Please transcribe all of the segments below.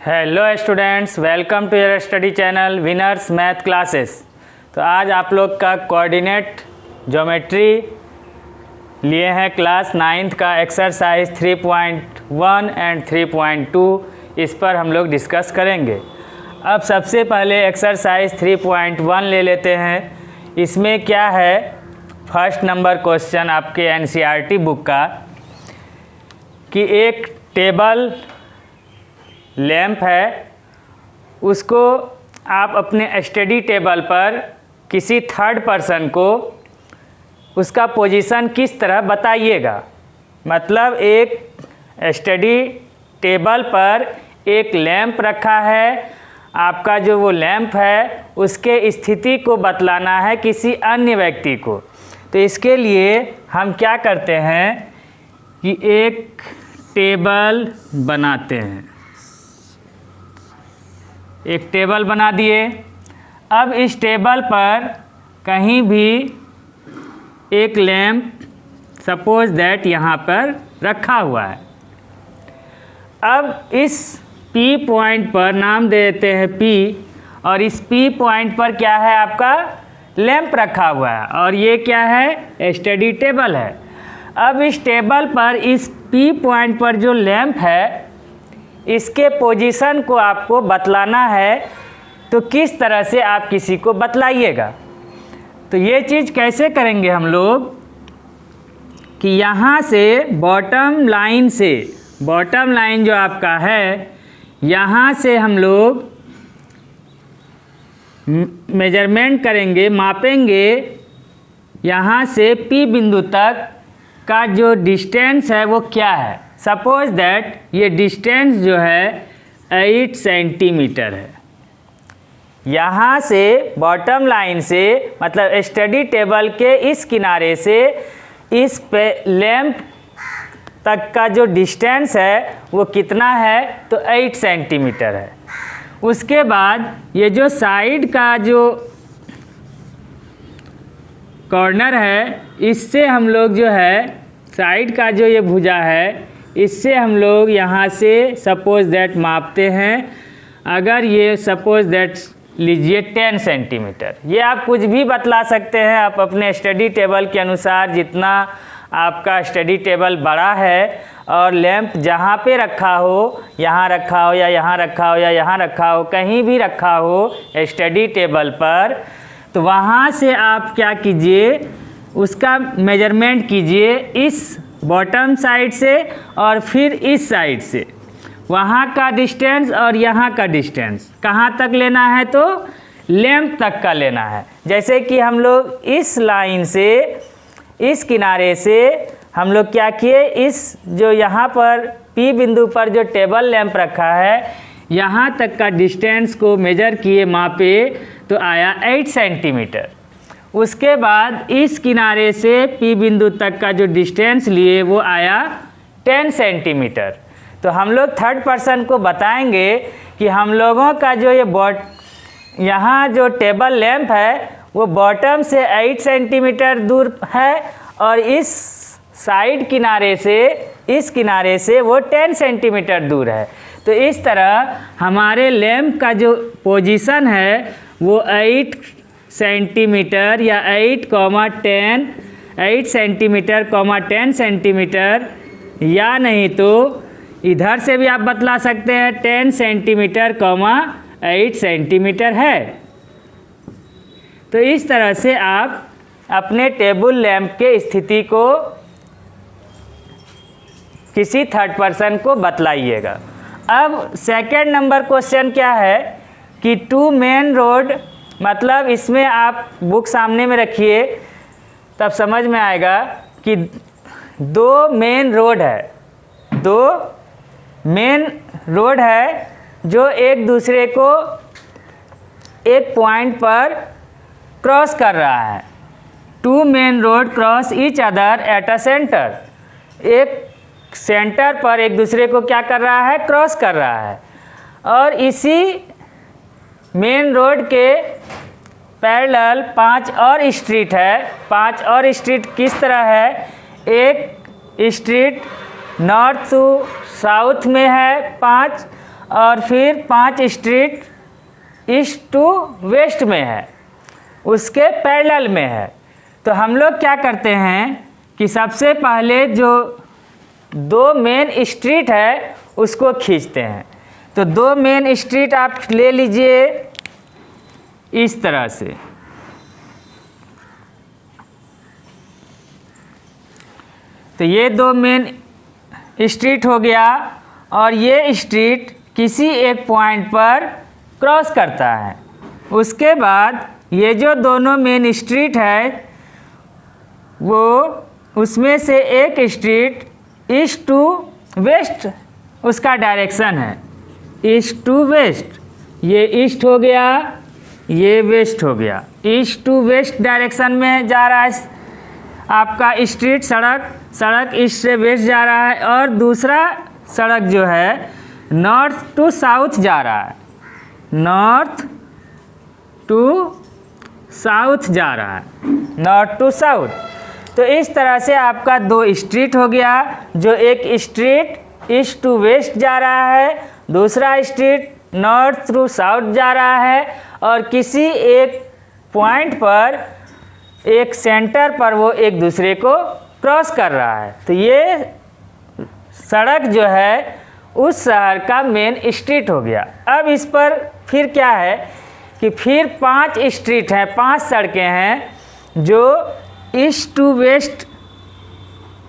Hello students, welcome to your study channel Winners math classes. तो आज आप लोग का कोऑर्डिनेट ज्योमेट्री लिए हैं क्लास 9th का एक्सरसाइज 3.1 एंड 3.2। इस पर हम लोग डिस्कस करेंगे। अब सबसे पहले एक्सरसाइज 3.1 ले लेते हैं। इसमें क्या है, फर्स्ट नंबर क्वेश्चन आपके एनसीईआरटी बुक का कि एक टेबल लैंप है, उसको आप अपने स्टडी टेबल पर किसी थर्ड पर्सन को उसका पोजीशन किस तरह बताइएगा। मतलब एक स्टडी टेबल पर एक लैंप रखा है, आपका जो वो लैंप है उसके स्थिति को बतलाना है किसी अन्य व्यक्ति को। तो इसके लिए हम क्या करते हैं कि एक टेबल बनाते हैं। एक टेबल बना दिए। अब इस टेबल पर कहीं भी एक लैंप सपोज दैट यहाँ पर रखा हुआ है। अब इस P पॉइंट पर नाम देते हैं P, और इस P पॉइंट पर क्या है, आपका लैंप रखा हुआ है और ये क्या है, स्टडी टेबल है। अब इस टेबल पर इस P पॉइंट पर जो लैंप है इसके पोजीशन को आपको बतलाना है। तो किस तरह से आप किसी को बतलाइएगा। तो ये चीज़ कैसे करेंगे हम लोग कि यहाँ से बॉटम लाइन जो आपका है, यहाँ से हम लोग मेजरमेंट करेंगे, मापेंगे। यहाँ से P बिंदु तक का जो डिस्टेंस है वो क्या है। सपोज दैट ये डिस्टेंस जो है 8 सेंटीमीटर है। यहाँ से बॉटम लाइन से मतलब स्टडी टेबल के इस किनारे से इस पे लैंप तक का जो डिस्टेंस है वो कितना है, तो 8 सेंटीमीटर है। उसके बाद ये जो साइड का जो कॉर्नर है, इससे हम लोग जो है साइड का जो ये भुजा है, इससे हम लोग यहाँ से सपोज दैट मापते हैं। अगर ये सपोज दैट लीजिए 10 सेंटीमीटर, ये आप कुछ भी बतला सकते हैं। आप अपने स्टडी टेबल के अनुसार, जितना आपका स्टडी टेबल बड़ा है और लैंप जहाँ पे रखा हो, यहाँ रखा हो या यहाँ रखा हो या यहाँ रखा हो, कहीं भी रखा हो स्टडी टेबल पर, तो वहाँ से आप क्या कीजिए, उसका मेजरमेंट कीजिए इस बॉटम साइड से और फिर इस साइड से। वहाँ का डिस्टेंस और यहाँ का डिस्टेंस कहाँ तक लेना है, तो लैंप तक का लेना है। जैसे कि हम लोग इस लाइन से, इस किनारे से हम लोग क्या किए, इस जो यहाँ पर P बिंदु पर जो टेबल लैंप रखा है, यहाँ तक का डिस्टेंस को मेजर किए, मापे, तो आया 8 सेंटीमीटर। उसके बाद इस किनारे से P बिंदु तक का जो डिस्टेंस लिए वो आया 10 सेंटीमीटर। तो हम लोग थर्ड पर्सन को बताएंगे कि हम लोगों का जो ये यहाँ जो टेबल लैंप है वो बॉटम से 8 सेंटीमीटर दूर है और इस साइड किनारे से, इस किनारे से वो 10 सेंटीमीटर दूर है। तो इस तरह हमारे लैंप का जो पोजीशन है वो 8 सेंटीमीटर या 8 सेंटीमीटर 10 सेंटीमीटर, या नहीं तो इधर से भी आप बतला सकते हैं 10 सेंटीमीटर 8 सेंटीमीटर है। तो इस तरह से आप अपने टेबल लैंप के स्थिति को किसी थर्ड पर्सन को बतलाइएगा। अब सेकंड नंबर क्वेश्चन क्या है कि 2 मेन रोड, मतलब इसमें आप बुक सामने में रखिए तब समझ में आएगा कि 2 मेन रोड है, 2 मेन रोड है जो एक दूसरे को एक पॉइंट पर क्रॉस कर रहा है। 2 main road cross each other at a centre, एक सेंटर पर एक दूसरे को क्या कर रहा है, क्रॉस कर रहा है। और इसी मेन रोड के पैरेलल 5 और स्ट्रीट है। 5 और स्ट्रीट किस तरह है, एक स्ट्रीट नॉर्थ टू साउथ में है 5, और फिर 5 स्ट्रीट ईस्ट टू वेस्ट में है, उसके पैरेलल में है। तो हम लोग क्या करते हैं कि सबसे पहले जो 2 मेन स्ट्रीट है उसको खींचते हैं। तो 2 मेन स्ट्रीट आप ले लीजिए इस तरह से। तो ये 2 मेन स्ट्रीट हो गया और ये स्ट्रीट किसी एक पॉइंट पर क्रॉस करता है। उसके बाद ये जो दोनों मेन स्ट्रीट है वो उसमें से एक स्ट्रीट ईस्ट टू वेस्ट उसका डायरेक्शन है, ईस्ट टू वेस्ट। ये ईस्ट हो गया, ये वेस्ट हो गया। ईस्ट टू वेस्ट डायरेक्शन में जा रहा है आपका स्ट्रीट, सड़क ईस्ट से वेस्ट जा रहा है। और दूसरा सड़क जो है नॉर्थ टू साउथ जा रहा है, नॉर्थ टू साउथ जा रहा है, नॉर्थ टू साउथ। तो इस तरह से आपका 2 स्ट्रीट हो गया, जो एक स्ट्रीट ईस्ट टू वेस्ट जा रहा है, दूसरा स्ट्रीट नॉर्थ टू साउथ जा रहा है, और किसी एक पॉइंट पर, एक सेंटर पर वो एक दूसरे को क्रॉस कर रहा है। तो ये सड़क जो है उस शहर का मेन स्ट्रीट हो गया। अब इस पर फिर क्या है कि फिर 5 स्ट्रीट हैं, 5 सड़कें हैं जो ईस्ट टू वेस्ट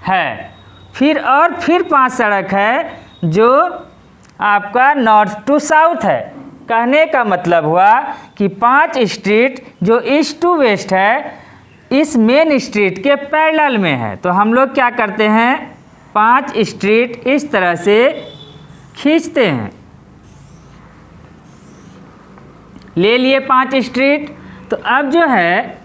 है। फिर 5 सड़क है जो आपका नॉर्थ टू साउथ है। कहने का मतलब हुआ कि 5 स्ट्रीट जो ईस्ट टू वेस्ट है इस मेन स्ट्रीट के पैरेलल में है। तो हम लोग क्या करते हैं, 5 स्ट्रीट इस तरह से खींचते हैं। ले लिए 5 स्ट्रीट। तो अब जो है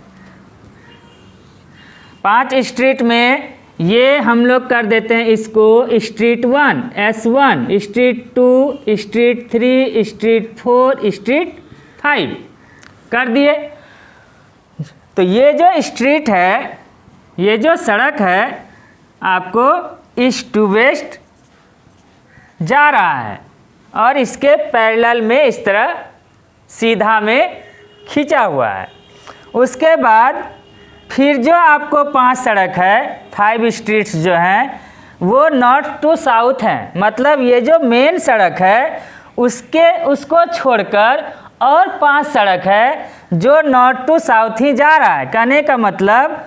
5 स्ट्रीट में ये हम लोग कर देते हैं इसको street 1 S1, street 2, street 3, street 4, street 5 कर दिए। तो ये जो स्ट्रीट है, ये जो सड़क है आपको ईस्ट टू वेस्ट जा रहा है और इसके पैरेलल में इस तरह सीधा में खींचा हुआ है। उसके बाद फिर जो आपको 5 सड़क है, 5 स्ट्रीट्स जो हैं वो नॉर्थ टू साउथ हैं। मतलब ये जो मेन सड़क है उसको छोड़कर और 5 सड़क है जो नॉर्थ टू साउथ ही जा रहा है। कहने का मतलब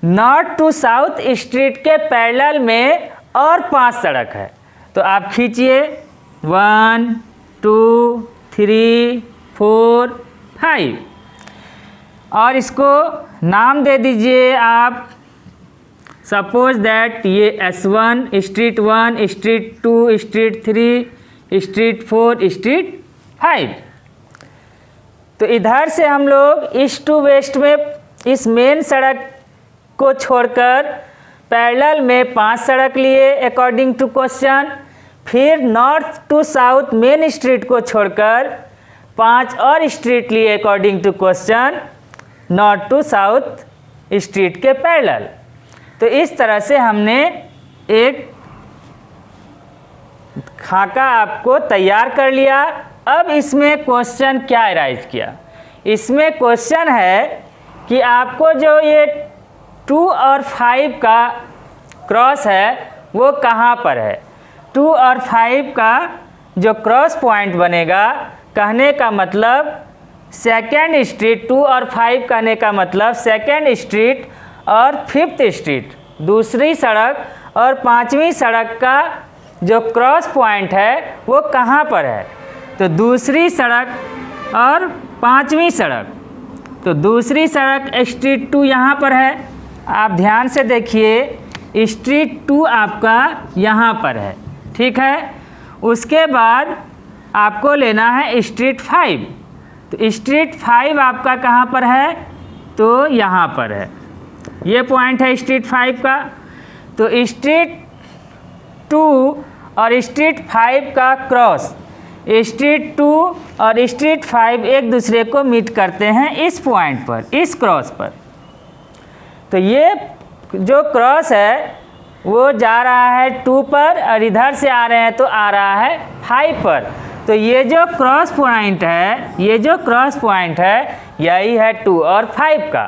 नॉर्थ टू साउथ स्ट्रीट के पैरेलल में और 5 सड़क है। तो आप खींचिए 1 2 3 4 5 और इसको नाम दे दीजिए आप। सपोज दैट ये S1, street 1, street 2, street 3, street 4, street 5। तो इधर से हम लोग ईस्ट टू वेस्ट में इस मेन सड़क को छोड़कर पैरेलल में 5 सड़क लिए अकॉर्डिंग टू क्वेश्चन। फिर north to south main street को छोड़कर 5 और स्ट्रीट लिए according to question north to south street के पैरेलल। तो इस तरह से हमने एक खाका आपको तैयार कर लिया। अब इसमें क्वेश्चन क्या अराइज किया, इसमें क्वेश्चन है कि आपको जो ये 2 और 5 का क्रॉस है वो कहाँ पर है। 2 और 5 का जो क्रॉस पॉइंट बनेगा, कहने का मतलब सेकेंड स्ट्रीट, 2 और 5 कहने का मतलब सेकेंड स्ट्रीट और 5th स्ट्रीट, दूसरी सड़क और 5वीं सड़क का जो क्रॉस पॉइंट है वो कहाँ पर है। तो दूसरी सड़क और 5वीं सड़क, तो दूसरी सड़क स्ट्रीट 2 यहाँ पर है। आप ध्यान से देखिए स्ट्रीट 2 आपका यहाँ पर है, ठीक है। उसके बाद आपको लेना है स्ट्रीट 5। तो स्ट्रीट 5 आपका कहाँ पर है, तो यहाँ पर है। ये पॉइंट है स्ट्रीट 5 का। तो स्ट्रीट 2 और स्ट्रीट 5 का क्रॉस, स्ट्रीट 2 और स्ट्रीट 5 एक दूसरे को मीट करते हैं इस पॉइंट पर, इस क्रॉस पर। तो ये जो क्रॉस है वो जा रहा है 2 पर और इधर से आ रहे हैं तो आ रहा है 5 पर। तो ये जो क्रॉस पॉइंट है यही है 2 और 5 का।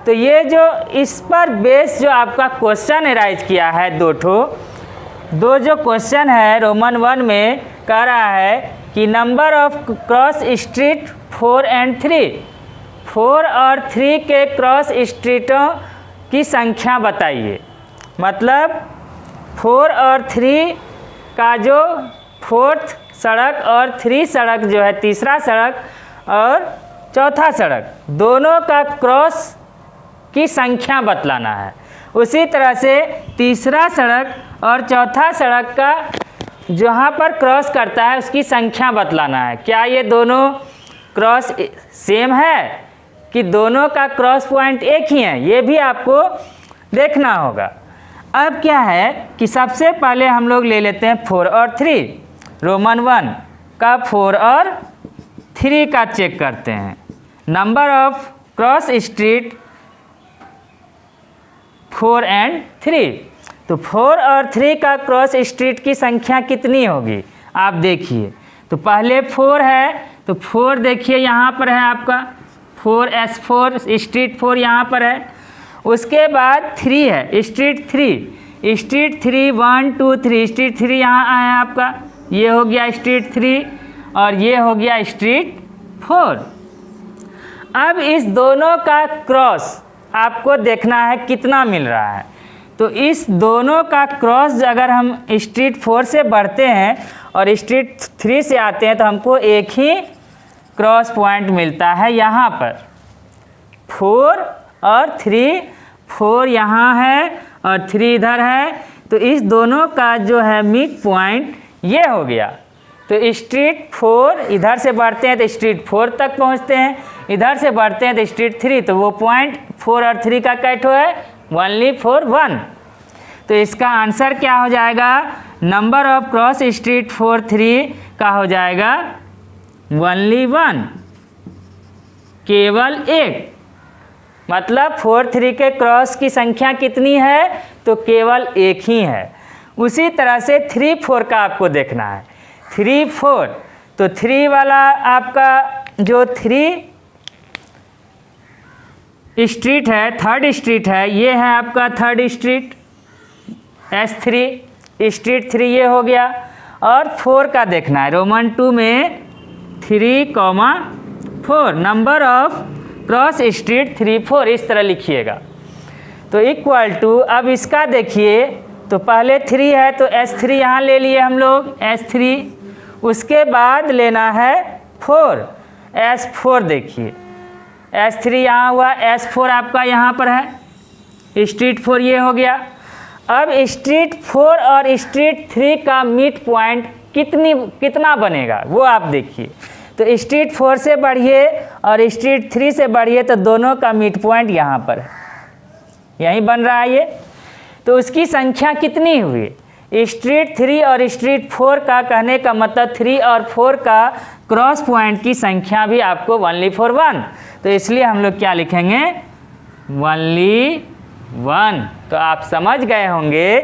तो ये जो इस पर बेस जो आपका क्वेश्चन एराइज किया है दो जो क्वेश्चन है रोमन 1 में कह रहा है कि नंबर ऑफ क्रॉस स्ट्रीट 4 और 3, 4 और 3 के क्रॉस स्ट्रीटों की संख्या बताइए। मतलब 4 और 3 का जो 4th सड़क और 3 सड़क जो है, तीसरा सड़क और चौथा सड़क, दोनों का क्रॉस की संख्या बतलाना है। उसी तरह से तीसरा सड़क और चौथा सड़क का जहाँ पर क्रॉस करता है उसकी संख्या बतलाना है। क्या ये दोनों क्रॉस सेम है कि दोनों का क्रॉस पॉइंट एक ही है, ये भी आपको देखना होगा। अब क्या है कि सबसे पहले हम लोग ले लेते हैं 4 और 3, रोमन 1 का 4 और 3 का चेक करते हैं। नंबर ऑफ क्रॉस स्ट्रीट 4 और 3, तो 4 और 3 का क्रॉस स्ट्रीट की संख्या कितनी होगी आप देखिए। तो पहले 4 है, तो 4 देखिए यहाँ पर है आपका 4S4 स्ट्रीट 4 यहाँ पर है। उसके बाद 3 है, स्ट्रीट 3 1 2 3, स्ट्रीट 3 यहाँ आया आपका, ये हो गया स्ट्रीट 3 और ये हो गया स्ट्रीट 4। अब इस दोनों का क्रॉस आपको देखना है कितना मिल रहा है। तो इस दोनों का क्रॉस अगर हम स्ट्रीट 4 से बढ़ते हैं और स्ट्रीट 3 से आते हैं तो हमको एक ही क्रॉस पॉइंट मिलता है यहाँ पर 4 और 3, 4 यहाँ है और 3 इधर है। तो इस दोनों का जो है मिड पॉइंट ये हो गया। तो स्ट्रीट 4 इधर से बढ़ते हैं तो स्ट्रीट 4 तक पहुँचते हैं, इधर से बढ़ते हैं तो स्ट्रीट 3, तो वो पॉइंट 4 और 3 का कैठो है ओनली 4 1। तो इसका आंसर क्या हो जाएगा, नंबर ऑफ क्रॉस स्ट्रीट 4 3 का हो जाएगा ओनली 1, केवल एक। मतलब 4 3 के क्रॉस की संख्या कितनी है, तो केवल एक ही है। उसी तरह से 3 4 का आपको देखना है। 3 4, तो 3 वाला आपका जो 3 स्ट्रीट है, थर्ड स्ट्रीट है, ये है आपका थर्ड स्ट्रीट S3 स्ट्रीट 3 ये हो गया। और 4 का देखना है, रोमन 2 में 3 4, नंबर ऑफ क्रॉस स्ट्रीट 3 4 इस तरह लिखिएगा। तो इक्वल टू, अब इसका देखिए, तो पहले 3 है तो S3 यहाँ ले लिए हम लोग S3, उसके बाद लेना है 4 S4। देखिए S3 यहाँ हुआ, S4 आपका यहाँ पर है, स्ट्रीट 4 ये हो गया। अब स्ट्रीट 4 और स्ट्रीट 3 का मिड पॉइंट कितना बनेगा वो आप देखिए। तो स्ट्रीट 4 से बढ़िए और स्ट्रीट 3 से बढ़िए तो दोनों का मिड पॉइंट यहाँ पर है, यहीं बन रहा है ये। तो उसकी संख्या कितनी हुई, स्ट्रीट 3 और स्ट्रीट 4 का, कहने का मतलब 3 और 4 का क्रॉस पॉइंट की संख्या भी आपको ओनली 4 1। तो इसलिए हम लोग क्या लिखेंगे, ओनली 1। तो आप समझ गए होंगे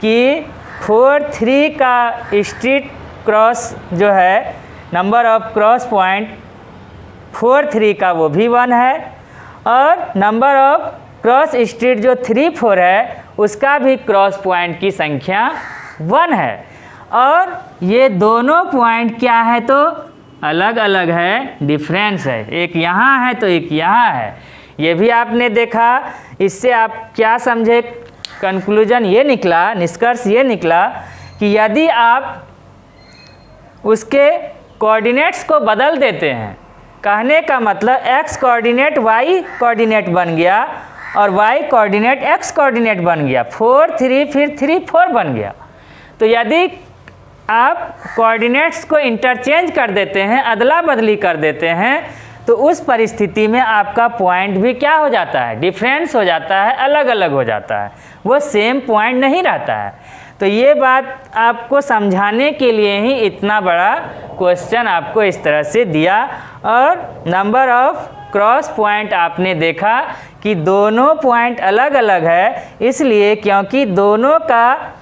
कि 4 3 का स्ट्रीट क्रॉस जो है, नंबर ऑफ क्रॉस पॉइंट 4 3 का वो भी 1 है, और नंबर ऑफ क्रॉस स्ट्रीट जो 3 4 है उसका भी क्रॉस पॉइंट की संख्या 1 है। और ये दोनों पॉइंट क्या है, तो अलग अलग है, डिफरेंस है, एक यहाँ है तो एक यहाँ है। ये भी आपने देखा। इससे आप क्या समझे, कंक्लूजन ये निकला, निष्कर्ष ये निकला कि यदि आप उसके कोऑर्डिनेट्स को बदल देते हैं, कहने का मतलब x कोऑर्डिनेट y कोऑर्डिनेट बन गया और y कोऑर्डिनेट x कोऑर्डिनेट बन गया, 4 3 फिर 3 4 बन गया। तो यदि आप कोऑर्डिनेट्स को इंटरचेंज कर देते हैं, अदला बदली कर देते हैं, तो उस परिस्थिति में आपका पॉइंट भी क्या हो जाता है, डिफरेंस हो जाता है, अलग अलग हो जाता है, वो सेम पॉइंट नहीं रहता है। तो ये बात आपको समझाने के लिए ही इतना बड़ा क्वेश्चन आपको इस तरह से दिया। और नंबर ऑफ क्रॉस पॉइंट आपने देखा कि दोनों पॉइंट अलग अलग है, इसलिए क्योंकि दोनों का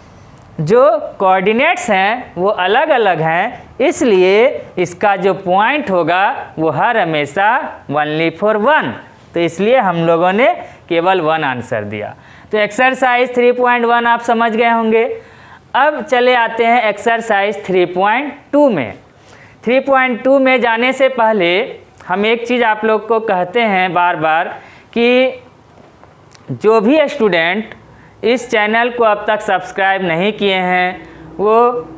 जो कोऑर्डिनेट्स हैं वो अलग अलग हैं, इसलिए इसका जो पॉइंट होगा वो हर हमेशा ओनली फॉर 1, तो इसलिए हम लोगों ने केवल 1 आंसर दिया। तो एक्सरसाइज 3.1 आप समझ गए होंगे। अब चले आते हैं एक्सरसाइज 3.2 में। 3.2 में जाने से पहले हम एक चीज़ आप लोग को कहते हैं बार बार कि जो भी स्टूडेंट इस चैनल को अब तक सब्सक्राइब नहीं किए हैं वो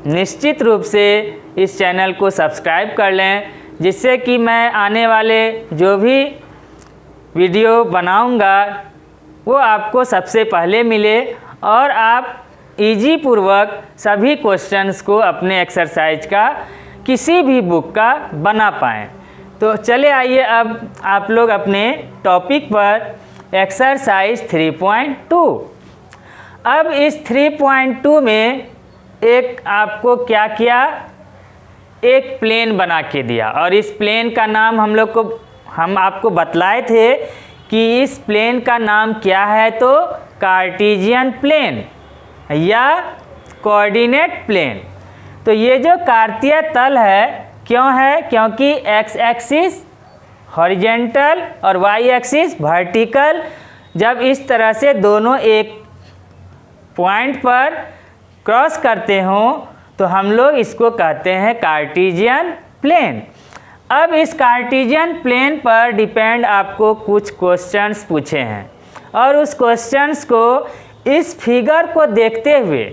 निश्चित रूप से इस चैनल को सब्सक्राइब कर लें, जिससे कि मैं आने वाले जो भी वीडियो बनाऊंगा वो आपको सबसे पहले मिले और आप इजी पूर्वक सभी क्वेश्चंस को अपने एक्सरसाइज का किसी भी बुक का बना पाएँ। तो चले आइए अब आप लोग अपने टॉपिक पर एक्सरसाइज 3.2। अब इस 3.2 में एक आपको क्या किया, एक प्लेन बना के दिया और इस प्लेन का नाम हम आपको बतलाए थे कि इस प्लेन का नाम क्या है, तो कार्टेशियन प्लेन या कोऑर्डिनेट प्लेन। तो ये जो कार्तीय तल है क्यों है, क्योंकि एक्स एक्सिस हॉरिजेंटल और वाई एक्सिस वर्टिकल, जब इस तरह से दोनों एक पॉइंट पर क्रॉस करते हों तो हम लोग इसको कहते हैं कार्टेशियन प्लेन। अब इस कार्टेशियन प्लेन पर डिपेंड आपको कुछ क्वेश्चंस पूछे हैं और उस क्वेश्चंस को इस फिगर को देखते हुए,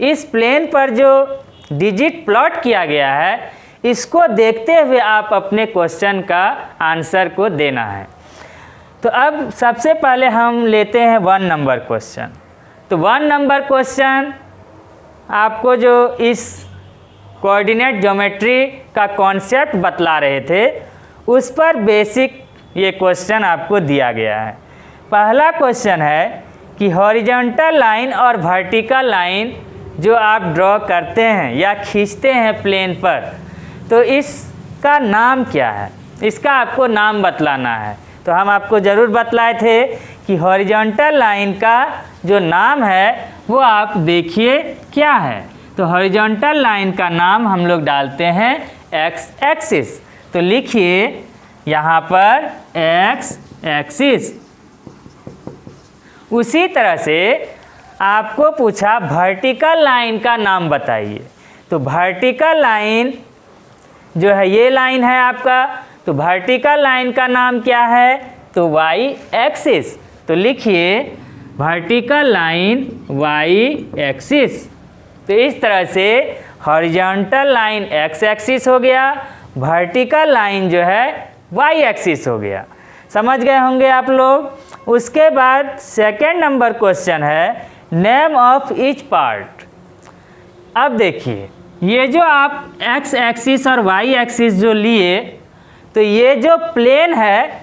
इस प्लेन पर जो डिजिट प्लॉट किया गया है इसको देखते हुए आप अपने क्वेश्चन का आंसर को देना है। तो अब सबसे पहले हम लेते हैं 1 नंबर क्वेश्चन। तो 1 नंबर क्वेश्चन आपको जो इस कोऑर्डिनेट ज्योमेट्री का कॉन्सेप्ट बतला रहे थे उस पर बेसिक ये क्वेश्चन आपको दिया गया है। पहला क्वेश्चन है कि हॉरिजॉन्टल लाइन और वर्टिकल लाइन जो आप ड्रॉ करते हैं या खींचते हैं प्लेन पर, तो इसका नाम क्या है, इसका आपको नाम बतलाना है। तो हम आपको ज़रूर बतलाए थे कि हॉरिजॉन्टल लाइन का जो नाम है वो आप देखिए क्या है। तो हॉरिजॉन्टल लाइन का नाम हम लोग डालते हैं एक्स एक्सिस। तो लिखिए यहाँ पर एक्स एक्सिस। उसी तरह से आपको पूछा वर्टिकल लाइन का नाम बताइए। तो वर्टिकल लाइन जो है ये लाइन है आपका, तो वर्टिकल लाइन का नाम क्या है, तो वाई एक्सिस। तो लिखिए वर्टिकल लाइन वाई एक्सिस। तो इस तरह से हॉरिजॉन्टल लाइन एक्स एक्सिस हो गया, वर्टिकल लाइन जो है वाई एक्सिस हो गया। समझ गए होंगे आप लोग। उसके बाद सेकंड नंबर क्वेश्चन है नेम ऑफ ईच पार्ट। अब देखिए ये जो आप एक्स एक्सिस और वाई एक्सिस जो लिए, तो ये जो प्लेन है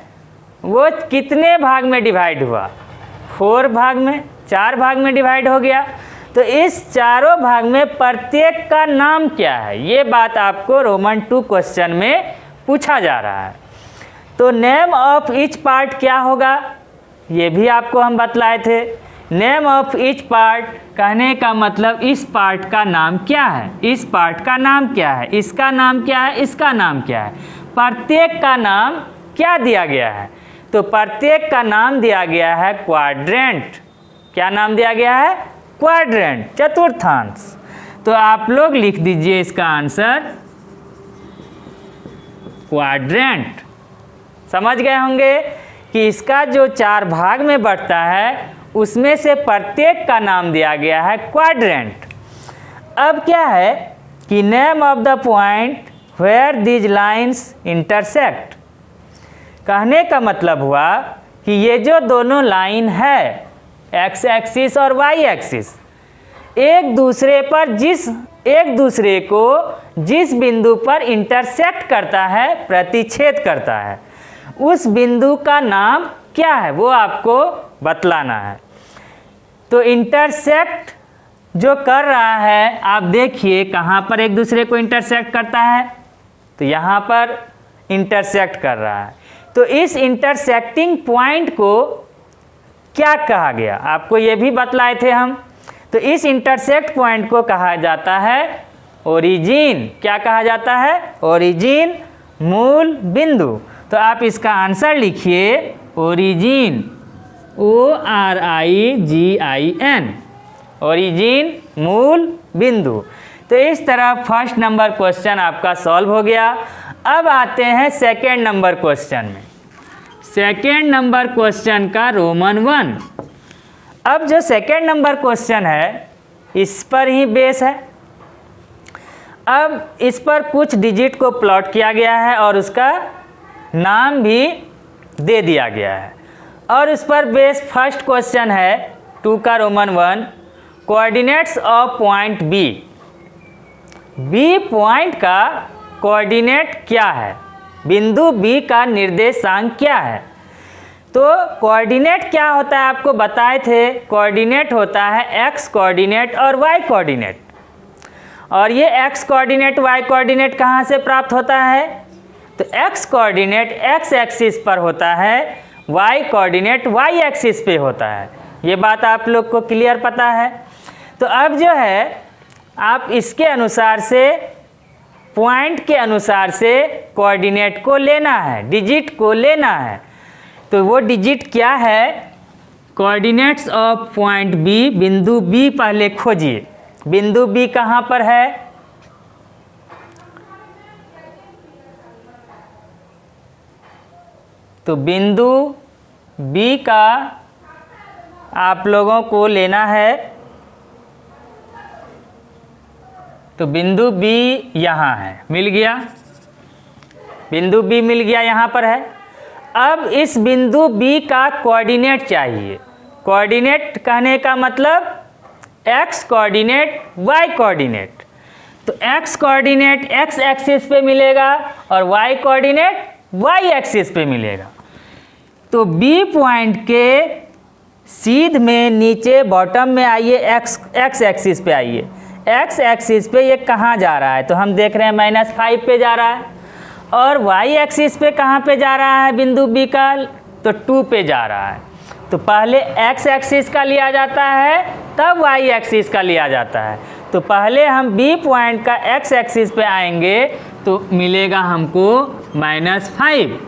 वो कितने भाग में डिवाइड हुआ, 4 भाग में, 4 भाग में डिवाइड हो गया। तो इस चारों भाग में प्रत्येक का नाम क्या है, ये बात आपको रोमन 2 क्वेश्चन में पूछा जा रहा है। तो नेम ऑफ ईच पार्ट क्या होगा, ये भी आपको हम बतलाए थे। नेम ऑफ ईच पार्ट कहने का मतलब इस पार्ट का नाम क्या है, इस पार्ट का नाम क्या है, इसका नाम क्या है, इसका नाम क्या है, प्रत्येक का नाम क्या दिया गया है। तो प्रत्येक का नाम दिया गया है क्वाड्रेंट। क्या नाम दिया गया है, क्वाड्रेंट, चतुर्थांश। तो आप लोग लिख दीजिए इसका आंसर क्वाड्रेंट। समझ गए होंगे कि इसका जो 4 भाग में बढ़ता है उसमें से प्रत्येक का नाम दिया गया है क्वाड्रेंट। अब क्या है कि name of the point where these lines intersect. कहने का मतलब हुआ कि ये जो दोनों लाइन है एक्स एक्सिस और वाई एक्सिस, एक दूसरे को जिस बिंदु पर इंटरसेक्ट करता है, प्रतिच्छेद करता है, उस बिंदु का नाम क्या है वो आपको बतलाना है। तो इंटरसेक्ट जो कर रहा है, आप देखिए कहाँ पर एक दूसरे को इंटरसेक्ट करता है, तो यहाँ पर इंटरसेक्ट कर रहा है। तो इस इंटरसेक्टिंग पॉइंट को क्या कहा गया, आपको ये भी बतलाए थे हम। तो इस इंटरसेक्ट पॉइंट को कहा जाता है ओरिजिन। क्या कहा जाता है? ओरिजिन, मूल बिंदु। तो आप इसका आंसर लिखिए ओरिजिन, ORIGIN, ओरिजिन, मूल बिंदु। तो इस तरह फर्स्ट नंबर क्वेश्चन आपका सॉल्व हो गया। अब आते हैं सेकेंड नंबर क्वेश्चन में। सेकेंड नंबर क्वेश्चन का रोमन 1। अब जो सेकेंड नंबर क्वेश्चन है इस पर ही बेस है। अब इस पर कुछ डिजिट को प्लॉट किया गया है और उसका नाम भी दे दिया गया है और उस पर बेस फर्स्ट क्वेश्चन है 2 का Roman 1, coordinates of point B. B point का कोऑर्डिनेट क्या है? बिंदु बी का निर्देशांक क्या है? तो कोऑर्डिनेट क्या होता है आपको बताए थे। कोऑर्डिनेट होता है एक्स कोऑर्डिनेट और वाई कोऑर्डिनेट। और ये एक्स कोऑर्डिनेट वाई कोऑर्डिनेट कहाँ से प्राप्त होता है? तो एक्स कोऑर्डिनेट एक्स एक्सिस पर होता है, वाई कोऑर्डिनेट वाई एक्सिस पे होता है। ये बात आप लोग को क्लियर पता है। तो अब जो है आप इसके अनुसार से, पॉइंट के अनुसार से कोऑर्डिनेट को लेना है, डिजिट को लेना है। तो वो डिजिट क्या है? कोऑर्डिनेट्स ऑफ पॉइंट बी, बिंदु बी पहले खोजिए। बिंदु बी कहाँ पर है? तो बिंदु बी का आप लोगों को लेना है। तो बिंदु बी यहाँ है, मिल गया। बिंदु बी मिल गया, यहाँ पर है। अब इस बिंदु बी का कोऑर्डिनेट चाहिए। कोऑर्डिनेट कहने का मतलब एक्स कोऑर्डिनेट वाई कोऑर्डिनेट। तो एक्स कोऑर्डिनेट एक्स एक्सिस पे मिलेगा और वाई कोऑर्डिनेट वाई एक्सिस पे मिलेगा। तो बी पॉइंट के सीध में नीचे बॉटम में आइए, एक्स एक्सिस पे आइए। एक्स एक्सिस पे ये कहाँ जा रहा है? तो हम देख रहे हैं -5 पे जा रहा है। और वाई एक्सिस पे कहाँ पे जा रहा है बिंदु बी का? तो 2 पे जा रहा है। तो पहले एक्स एक्सिस का लिया जाता है तब वाई एक्सिस का लिया जाता है। तो पहले हम बी पॉइंट का एक्स एक्सिस पे आएंगे तो मिलेगा हमको -5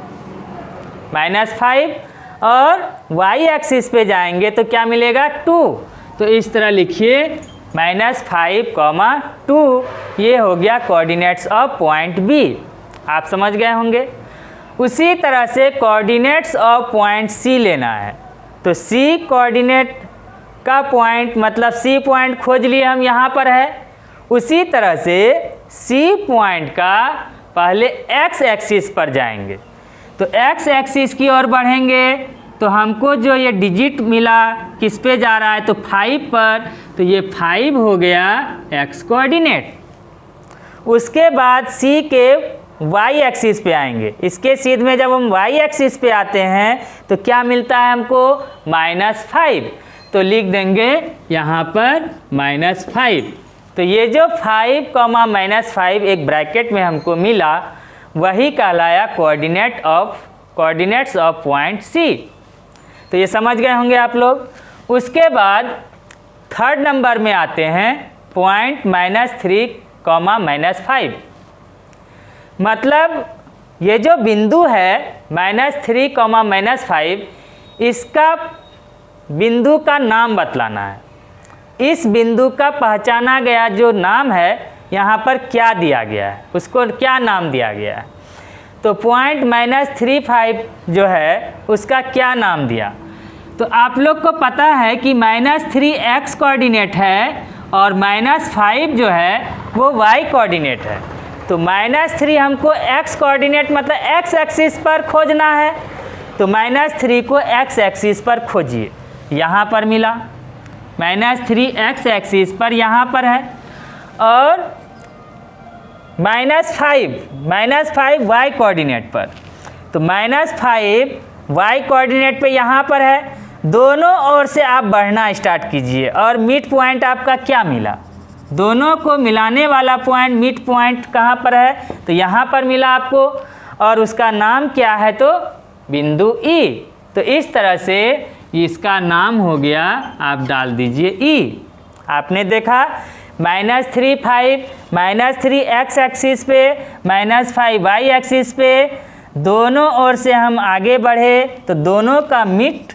और वाई एक्सिस पे जाएंगे तो क्या मिलेगा? 2। तो इस तरह लिखिए -5, 2। ये हो गया कोऑर्डिनेट्स ऑफ पॉइंट बी। आप समझ गए होंगे। उसी तरह से कोऑर्डिनेट्स ऑफ पॉइंट सी लेना है। तो सी कोऑर्डिनेट का पॉइंट मतलब सी पॉइंट खोज लिए हम, यहाँ पर है। उसी तरह से सी पॉइंट का पहले एक्स एक्सिस पर जाएंगे। तो एक्स एक्सिस की ओर बढ़ेंगे तो हमको जो ये डिजिट मिला किस पे जा रहा है? तो 5 पर। तो ये 5 हो गया एक्स कोऑर्डिनेट। उसके बाद सी के वाई एक्सिस पे आएंगे। इसके सीध में जब हम वाई एक्सिस पे आते हैं तो क्या मिलता है हमको? -5। तो लिख देंगे यहाँ पर -5। तो ये जो 5, -5 एक ब्रैकेट में हमको मिला वही कहलाया कोऑर्डिनेट्स ऑफ पॉइंट सी। तो ये समझ गए होंगे आप लोग। उसके बाद थर्ड नंबर में आते हैं पॉइंट -3, -5। मतलब ये जो बिंदु है -3, -5, इसका बिंदु का नाम बतलाना है। इस बिंदु का पहचाना गया जो नाम है यहाँ पर क्या दिया गया है, उसको क्या नाम दिया गया है? तो पॉइंट -35 जो है उसका क्या नाम दिया? तो आप लोग को पता है कि -3 एक्स कोऑर्डिनेट है और -5 जो है वो वाई कोऑर्डिनेट है। तो -3 हमको एक्स कोऑर्डिनेट मतलब एक्स एक्सिस पर खोजना है। तो -3 को एक्स एक्सिस पर खोजिए। यहाँ पर मिला -3 एक्स एक्सिस पर, यहाँ पर है। और -5 वाई कोऑर्डिनेट पर। तो -5 वाई कोऑर्डिनेट पे यहाँ पर है। दोनों ओर से आप बढ़ना स्टार्ट कीजिए और मिड पॉइंट आपका क्या मिला? दोनों को मिलाने वाला पॉइंट मिड पॉइंट कहाँ पर है? तो यहाँ पर मिला आपको। और उसका नाम क्या है? तो बिंदु ई। तो इस तरह से इसका नाम हो गया, आप डाल दीजिए ई। आपने देखा -3 5, -3 x एक्सिस पे, -5 y एक्सिस पे, दोनों ओर से हम आगे बढ़े तो दोनों का मिड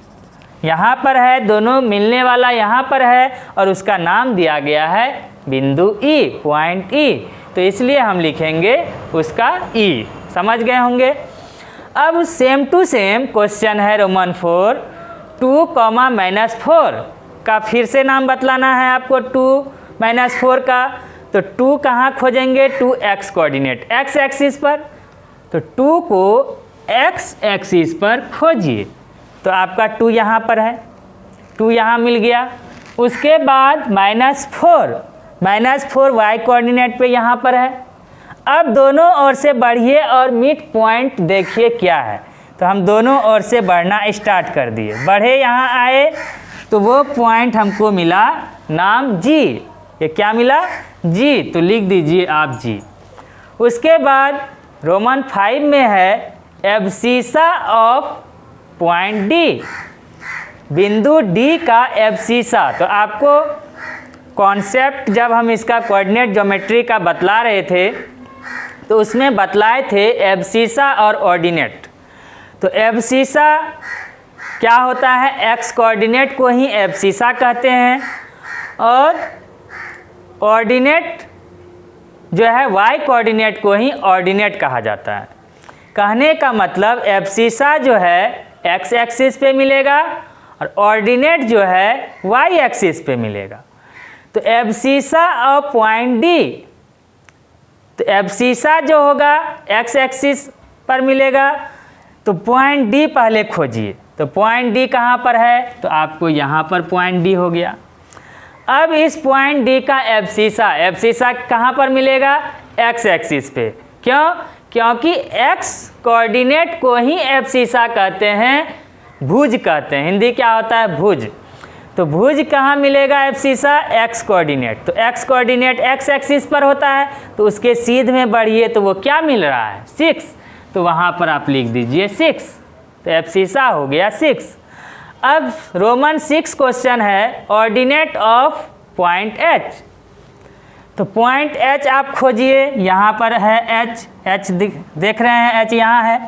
यहाँ पर है, दोनों मिलने वाला यहाँ पर है और उसका नाम दिया गया है बिंदु E, पॉइंट E। तो इसलिए हम लिखेंगे उसका E। समझ गए होंगे। अब सेम टू सेम क्वेश्चन है रोमन 4 2, -4 का फिर से नाम बतलाना है आपको 2, -4 का। तो 2 कहाँ खोजेंगे? 2x कोऑर्डिनेट x एक्सिस पर, तो 2 को x एक्सिस पर खोजिए। तो आपका 2 यहाँ पर है, 2 यहाँ मिल गया। उसके बाद -4 y कोऑर्डिनेट पे यहाँ पर है। अब दोनों ओर से बढ़िए और मिड पॉइंट देखिए क्या है। तो हम दोनों ओर से बढ़ना स्टार्ट कर दिए, बढ़े यहाँ आए तो वो पॉइंट हमको मिला नाम G। ये क्या मिला? G। तो लिख दीजिए आप G। उसके बाद रोमन 5 में है एब्सिसा ऑफ पॉइंट D, बिंदु D का एब्सिसा। तो आपको कॉन्सेप्ट जब हम इसका कोऑर्डिनेट ज्योमेट्री का बतला रहे थे तो उसमें बतलाए थे एब्सिसा और ऑर्डिनेट। तो एब्सिसा क्या होता है? x कोऑर्डिनेट को ही एब्सिसा कहते हैं और ऑर्डिनेट जो है y कोऑर्डिनेट को ही ऑर्डिनेट कहा जाता है। कहने का मतलब एब्सिसा जो है x एक्सिस पे मिलेगा और ऑर्डिनेट जो है y एक्सिस पे मिलेगा। तो एब्सिसा ऑफ पॉइंट D, तो एब्सिसा जो होगा x एक्सिस पर मिलेगा। तो पॉइंट D पहले खोजिए। तो पॉइंट D कहाँ पर है? तो आपको यहाँ पर पॉइंट D हो गया। अब इस पॉइंट D का एब्सिसा कहाँ पर मिलेगा? x एक्सिस पे। क्यों? क्योंकि x कोऑर्डिनेट को ही एब्सिसा कहते हैं, भुज कहते हैं। हिंदी क्या होता है? भुज। तो भुज कहाँ मिलेगा एब्सिसा? x coordinate. तो x कोऑर्डिनेट x एक्सिस पर होता है, तो उसके सीध में बढ़िए तो वो क्या मिल रहा है? 6। तो वहाँ पर आप लिख दीजिए 6। तो एब्सिसा हो गया 6। अब रोमन 6 क्वेश्चन है ऑर्डिनेट ऑफ पॉइंट H। तो पॉइंट H आप खोजिए। यहाँ पर है H देख रहे हैं, H यहाँ है।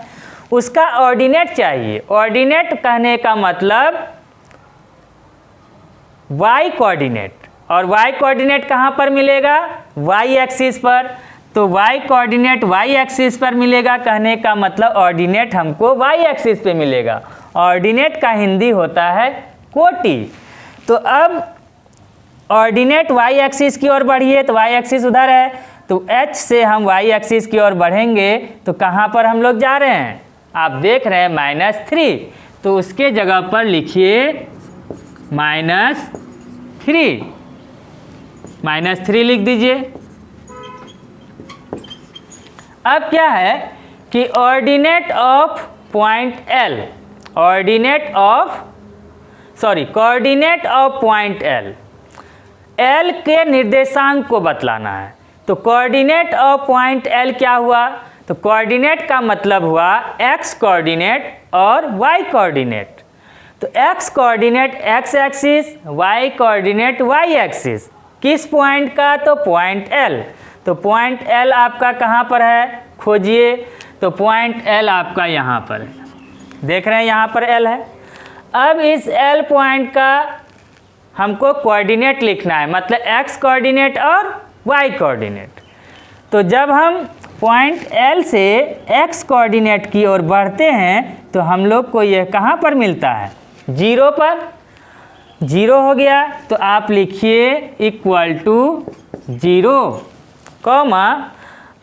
उसका ऑर्डिनेट चाहिए। ऑर्डिनेट कहने का मतलब y कोऑर्डिनेट, और y कोऑर्डिनेट कहाँ पर मिलेगा? y एक्सिस पर। तो y कोऑर्डिनेट y एक्सिस पर मिलेगा, कहने का मतलब ऑर्डिनेट हमको y एक्सिस पे मिलेगा। ऑर्डिनेट का हिंदी होता है कोटि। तो अब ऑर्डिनेट y एक्सिस की ओर बढ़िए, तो y एक्सिस उधर है, तो h से हम y एक्सिस की ओर बढ़ेंगे तो कहाँ पर हम लोग जा रहे हैं? आप देख रहे हैं -3, तो उसके जगह पर लिखिए -3 लिख दीजिए। अब क्या है कि ordinate of point L, coordinate of point L के निर्देशांक को बतलाना है। तो कोऑर्डिनेट ऑफ पॉइंट L क्या हुआ? तो कोऑर्डिनेट का मतलब हुआ x कोऑर्डिनेट और y कोऑर्डिनेट। तो x coordinate x axis, y coordinate y axis. किस पॉइंट का? तो पॉइंट L। तो पॉइंट L आपका कहाँ पर है? खोजिए। तो पॉइंट L आपका यहाँ पर है, देख रहे हैं यहाँ पर L है। अब इस L पॉइंट का हमको कोऑर्डिनेट लिखना है, मतलब x कोऑर्डिनेट और y कोऑर्डिनेट। तो जब हम पॉइंट L से x कोऑर्डिनेट की ओर बढ़ते हैं तो हम लोग को यह कहाँ पर मिलता है? 0 पर। 0 हो गया तो आप लिखिए =0, कॉमा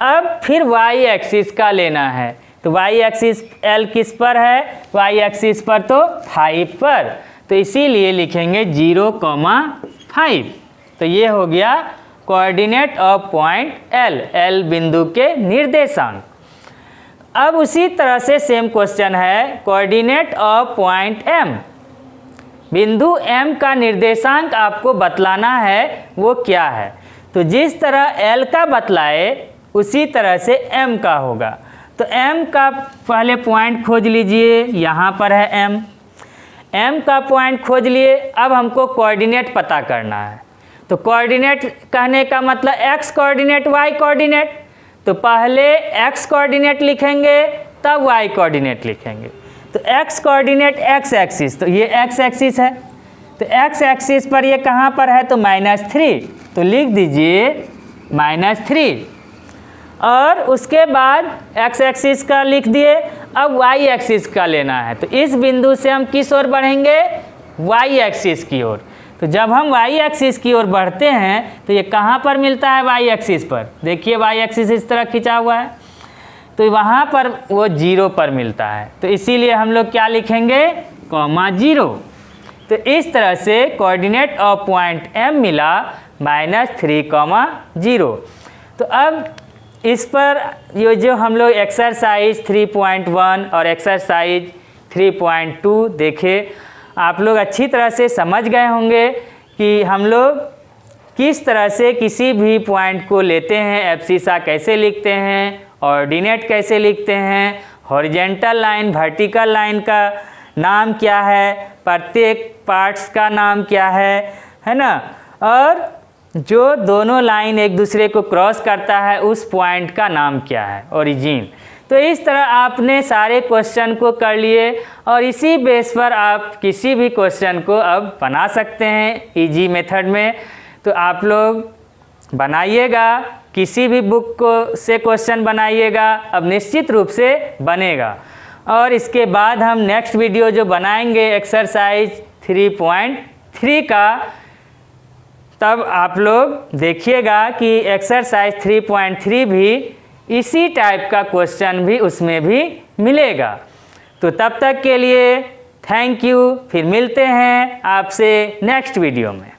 अब फिर y एक्सिस का लेना है। तो y एक्सिस L किस पर है? y एक्सिस पर तो 5 पर, तो इसीलिए लिखेंगे 0,5। तो ये हो गया कोऑर्डिनेट ऑफ पॉइंट L बिंदु के निर्देशांक। अब उसी तरह से सेम क्वेश्चन है कोऑर्डिनेट ऑफ पॉइंट M, बिंदु M का निर्देशांक आपको बतलाना है वो क्या है। तो जिस तरह L का बतलाए उसी तरह से M का होगा। तो M का पहले पॉइंट खोज लीजिए, यहाँ पर है M का पॉइंट खोज लिए। अब हमको कोऑर्डिनेट पता करना है। तो कोऑर्डिनेट कहने का मतलब x कोऑर्डिनेट y कोऑर्डिनेट, तो पहले x कोऑर्डिनेट लिखेंगे तब y कोऑर्डिनेट लिखेंगे। तो x कोऑर्डिनेट x एक्सिस, तो ये x एक्सिस है, तो x एक्सिस पर ये कहाँ पर है, तो -3, तो लिख दीजिए -3। और उसके बाद x एक्सिस का लिख दिए, अब y एक्सिस का लेना है। तो इस बिंदु से हम किस ओर बढ़ेंगे, y एक्सिस की ओर। तो जब हम y एक्सिस की ओर बढ़ते हैं तो ये कहाँ पर मिलता है, y एक्सिस पर। देखिए y एक्सिस इस तरह खिंचा हुआ है, तो वहाँ पर वो 0 पर मिलता है। तो इसीलिए हम लोग क्या लिखेंगे, (0). तो इस तरह से कोऑर्डिनेट ऑफ पॉइंट M मिला -3, 0। तो अब इस पर ये जो हम लोग एक्सरसाइज 3.1 और एक्सरसाइज 3.2 देखे, आप लोग अच्छी तरह से समझ गए होंगे कि हम लोग किस तरह से किसी भी पॉइंट को लेते हैं, एब्सिसा कैसे लिखते हैं, ऑर्डिनेट कैसे लिखते हैं, हॉरिजेंटल लाइन वर्टिकल लाइन का नाम क्या है, प्रत्येक पार्ट्स का नाम क्या है ना, और जो दोनों लाइन एक दूसरे को क्रॉस करता है उस पॉइंट का नाम क्या है, ओरिजिन। तो इस तरह आपने सारे क्वेश्चन को कर लिए और इसी बेस पर आप किसी भी क्वेश्चन को अब बना सकते हैं इजी मेथड में। तो आप लोग बनाइएगा, किसी भी बुक को से क्वेश्चन बनाइएगा, अब निश्चित रूप से बनेगा। और इसके बाद हम नेक्स्ट वीडियो जो बनाएंगे एक्सरसाइज 3.3 का, तब आप लोग देखिएगा कि एक्सरसाइज 3.3 भी इसी टाइप का क्वेश्चन भी उसमें भी मिलेगा। तो तब तक के लिए थैंक यू, फिर मिलते हैं आपसे नेक्स्ट वीडियो में।